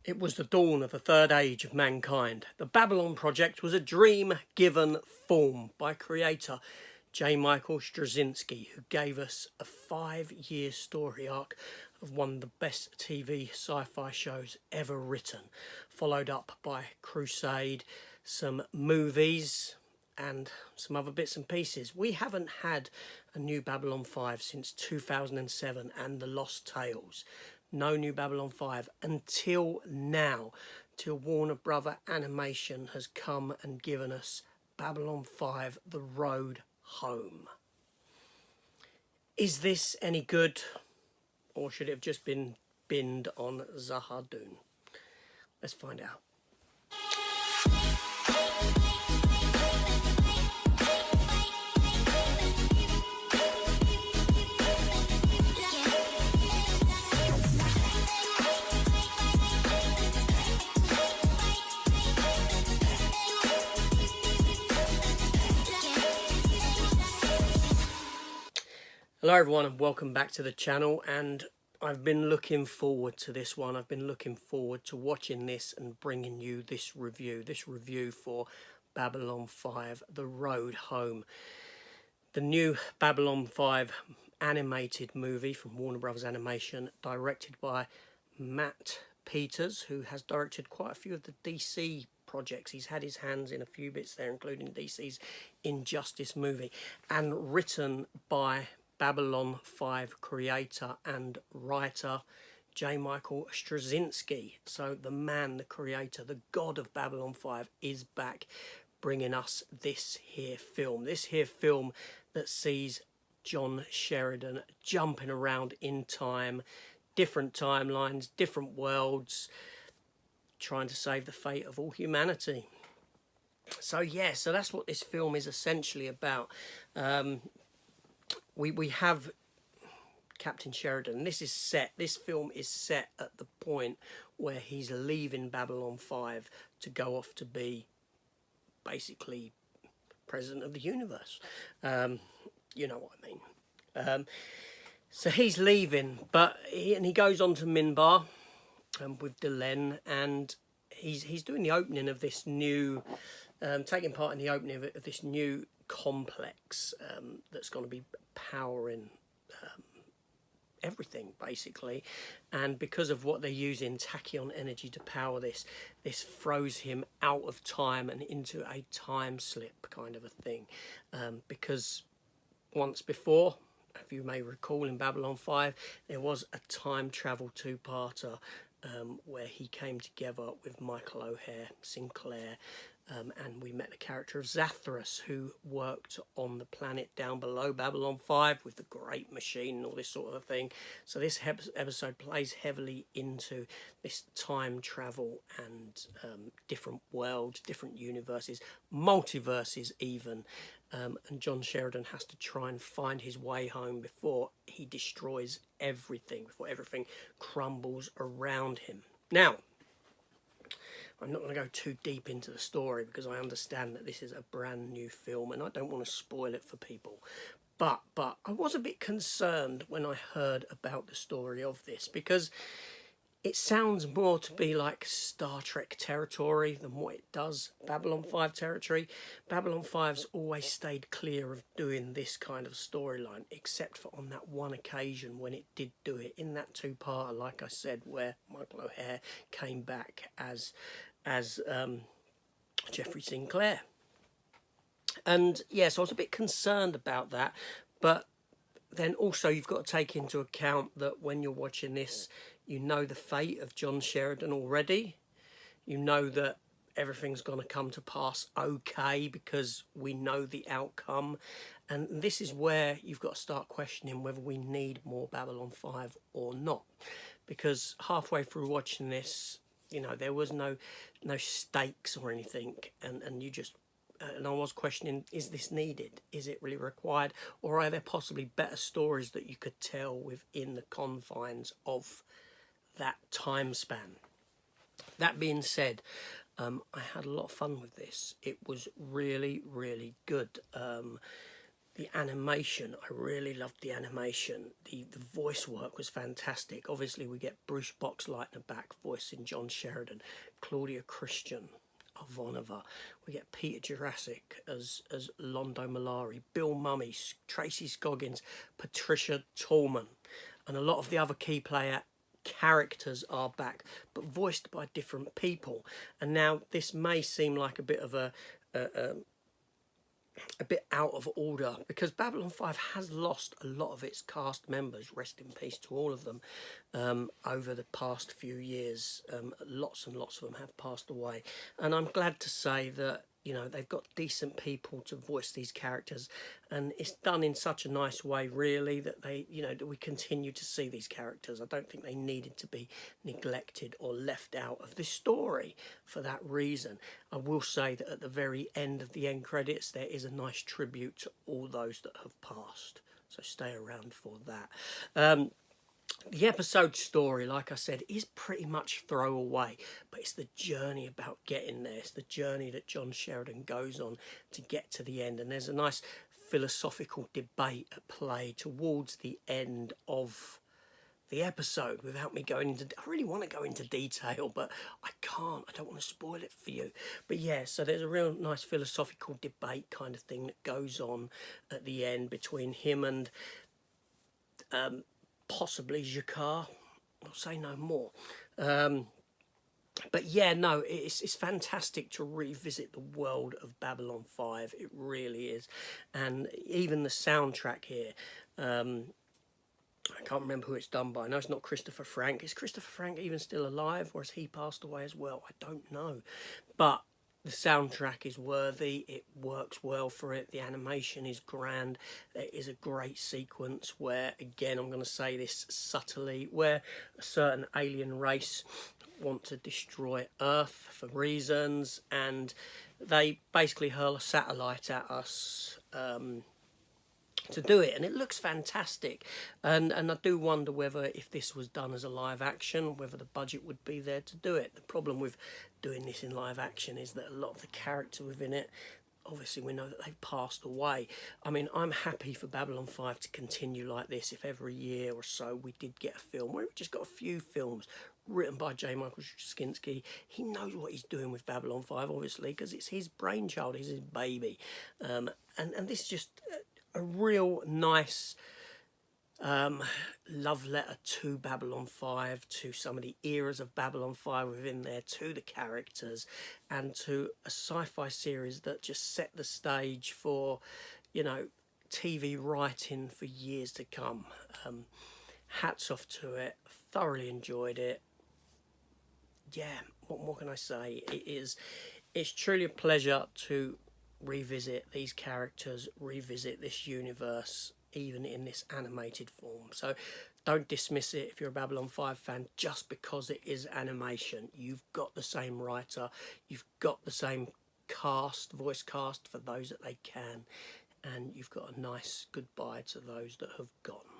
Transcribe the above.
It was the dawn of the third age of mankind. The Babylon Project was a dream given form by creator J. Michael Straczynski, who gave us a 5-year story arc of one of the best TV sci-fi shows ever written, followed up by Crusade, some movies and some other bits and pieces. We haven't had a new Babylon 5 since 2007 and The Lost Tales. No new Babylon 5 until now, till Warner Brother Animation has come and given us Babylon 5 The Road Home. Is this any good, or should it have just been binned on Zahardun? Let's find out. Hello everyone and welcome back to the channel, and I've been looking forward to this one. I've been looking forward to watching this and bringing you this review for Babylon 5 The Road Home. The new Babylon 5 animated movie from Warner Brothers Animation, directed by Matt Peters, who has directed quite a few of the DC projects. He's had his hands in a few bits there, including DC's Injustice movie, and written by Babylon 5 creator and writer J. Michael Straczynski. So the man, the creator, the god of Babylon 5 is back, bringing us this here film that sees John Sheridan jumping around in time, different timelines, different worlds, trying to save the fate of all humanity. So yeah, so that's what this film is essentially about. We have Captain Sheridan. This film is set at the point where he's leaving Babylon 5 to go off to be basically president of the universe. You know what I mean. So he's leaving, but he goes on to Minbar with Delenn, and he's doing the opening of this new, taking part in the opening of this new complex that's going to be powering everything basically. And because of what they're using tachyon energy to power this throws him out of time and into a time slip kind of a thing, because once before, if you may recall, in Babylon 5 there was a time travel two-parter where he came together with Michael O'Hare Sinclair, and we met the character of Zathras, who worked on the planet down below Babylon 5 with the Great Machine and all this sort of thing. So this episode plays heavily into this time travel and different worlds, different universes, multiverses even. And John Sheridan has to try and find his way home before he destroys everything, before everything crumbles around him. Now, I'm not going to go too deep into the story because I understand that this is a brand new film and I don't want to spoil it for people. But I was a bit concerned when I heard about the story of this, because it sounds more to be like Star Trek territory than what it does Babylon 5 territory. Babylon 5's always stayed clear of doing this kind of storyline, except for on that one occasion when it did do it, in that two-parter, like I said, where Michael O'Hare came back as Jeffrey Sinclair. And yes, I was a bit concerned about that, but then also you've got to take into account that when you're watching this, you know the fate of John Sheridan already. You know that everything's going to come to pass okay because we know the outcome. And this is where you've got to start questioning whether we need more Babylon 5 or not. Because halfway through watching this, you know, there was no stakes or anything. And you just... and I was questioning, is this needed? Is it really required? Or are there possibly better stories that you could tell within the confines of that time span? That being said, I had a lot of fun with this. It was really, really good. The animation, I really loved the animation. The voice work was fantastic. Obviously, we get Bruce Boxleitner back voicing John Sheridan, Claudia Christian, Ivanova. We get Peter Jurasik as Londo Malari, Bill Mummy, Tracy Scoggins, Patricia Tallman, and a lot of the other key player characters are back, but voiced by different people. And now this may seem like a bit of a bit out of order, because Babylon 5 has lost a lot of its cast members, rest in peace to all of them, over the past few years. Lots and lots of them have passed away, and I'm glad to say that, you know, they've got decent people to voice these characters, and it's done in such a nice way, really, that they, you know, that we continue to see these characters. I don't think they needed to be neglected or left out of this story for that reason. I will say that at the very end of the end credits, there is a nice tribute to all those that have passed, so stay around for that. The episode story, like I said, is pretty much throwaway, but it's the journey about getting there. It's the journey that John Sheridan goes on to get to the end, and there's a nice philosophical debate at play towards the end of the episode. Without me going into, I really want to go into detail, but I can't. I don't want to spoil it for you. But yeah, so there's a real nice philosophical debate kind of thing that goes on at the end between him and possibly G'Kar. I'll say no more. But yeah, no, it's fantastic to revisit the world of Babylon 5. It really is. And even the soundtrack here, I can't remember who it's done by. I know it's not Christopher Frank. Is Christopher Frank even still alive, or has he passed away as well? I don't know. But the soundtrack is worthy. It works well for it. The animation is grand. There is a great sequence where, again, I'm going to say this subtly, where a certain alien race want to destroy Earth for reasons, and they basically hurl a satellite at us to do it, and it looks fantastic. And I do wonder whether, if this was done as a live action, whether the budget would be there to do it. The problem with doing this in live action is that a lot of the character within it, obviously we know that they've passed away. I mean, I'm happy for Babylon 5 to continue like this. If every year or so we did get a film, where we just got a few films written by J. Michael Straczynski. He knows what he's doing with Babylon 5, obviously, because it's his brainchild, it's his baby. And this is just a real nice love letter to Babylon 5, to some of the eras of Babylon 5 within there, to the characters, and to a sci-fi series that just set the stage for, you know, TV writing for years to come. Hats off to it. Thoroughly enjoyed it. Yeah, what more can I say? It's truly a pleasure to revisit these characters, revisit this universe, even in this animated form. So don't dismiss it if you're a Babylon 5 fan just because it is animation. You've got the same writer, you've got the same cast, voice cast for those that they can, and you've got a nice goodbye to those that have gone.